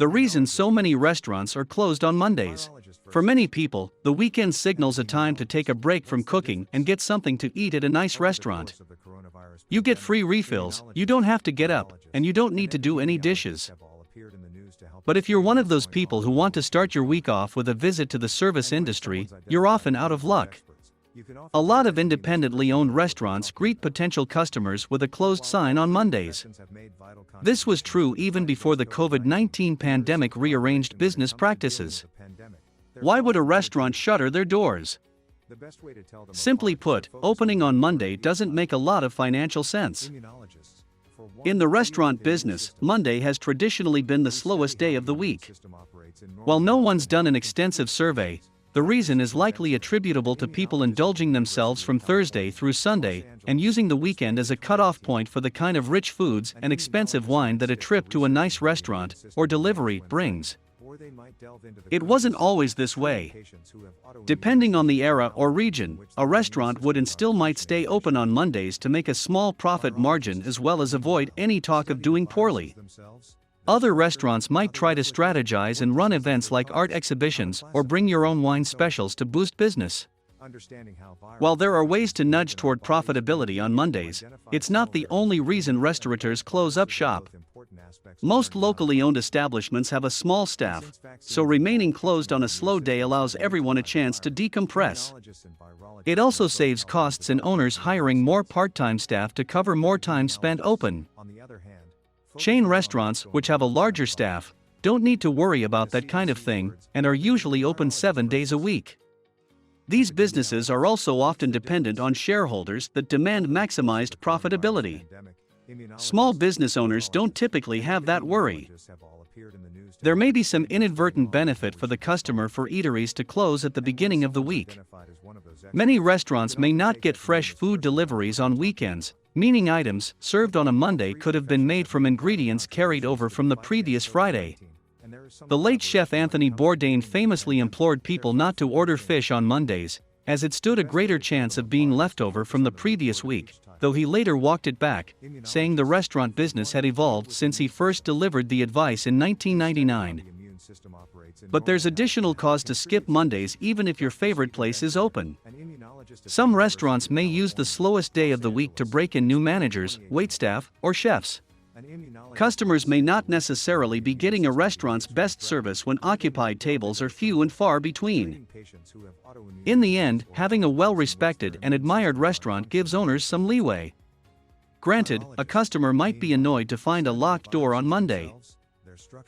The reason so many restaurants are closed on Mondays. For many people, the weekend signals a time to take a break from cooking and get something to eat at a nice restaurant. You get free refills, you don't have to get up, and you don't need to do any dishes. But if you're one of those people who want to start your week off with a visit to the service industry, you're often out of luck. A lot of independently owned restaurants greet potential customers with a closed sign on Mondays. This was true even before the COVID-19 pandemic rearranged business practices. Why would a restaurant shutter their doors? Simply put, opening on Monday doesn't make a lot of financial sense. In the restaurant business, Monday has traditionally been the slowest day of the week. While no one's done an extensive survey, the reason is likely attributable to people indulging themselves from Thursday through Sunday and using the weekend as a cutoff point for the kind of rich foods and expensive wine that a trip to a nice restaurant or delivery brings. It wasn't always this way. Depending on the era or region, a restaurant would and still might stay open on Mondays to make a small profit margin as well as avoid any talk of doing poorly. Other restaurants might try to strategize and run events like art exhibitions or bring your own wine specials to boost business. While there are ways to nudge toward profitability on Mondays, it's not the only reason restaurateurs close up shop. Most locally owned establishments have a small staff, so remaining closed on a slow day allows everyone a chance to decompress. It also saves costs in owners hiring more part-time staff to cover more time spent open. Chain restaurants, which have a larger staff, don't need to worry about that kind of thing and are usually open 7 days a week. These businesses are also often dependent on shareholders that demand maximized profitability. Small business owners don't typically have that worry. There may be some inadvertent benefit for the customer for eateries to close at the beginning of the week. Many restaurants may not get fresh food deliveries on weekends, meaning items served on a Monday could have been made from ingredients carried over from the previous Friday. The late chef Anthony Bourdain famously implored people not to order fish on Mondays, as it stood a greater chance of being leftover from the previous week, though he later walked it back, saying the restaurant business had evolved since he first delivered the advice in 1999. But there's additional cause to skip Mondays even if your favorite place is open. Some restaurants may use the slowest day of the week to break in new managers, waitstaff, or chefs. Customers may not necessarily be getting a restaurant's best service when occupied tables are few and far between. In the end, having a well-respected and admired restaurant gives owners some leeway. Granted, a customer might be annoyed to find a locked door on Monday.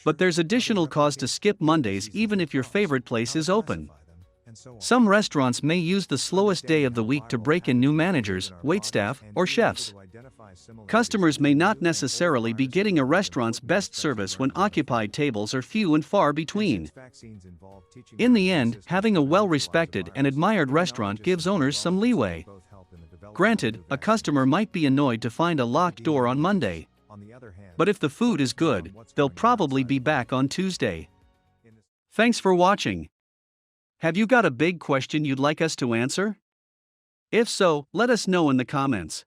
But there's additional cause to skip Mondays even if your favorite place is open. Some restaurants may use the slowest day of the week to break in new managers, waitstaff, or chefs. Customers may not necessarily be getting a restaurant's best service when occupied tables are few and far between. In the end, having a well-respected and admired restaurant gives owners some leeway. Granted, a customer might be annoyed to find a locked door on Monday. But if the food is good, they'll probably be back on Tuesday. Thanks for watching. Have you got a big question you'd like us to answer? If so, let us know in the comments.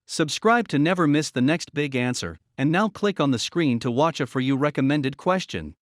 Subscribe to never miss the next big answer, and now click on the screen to watch a For You recommended question.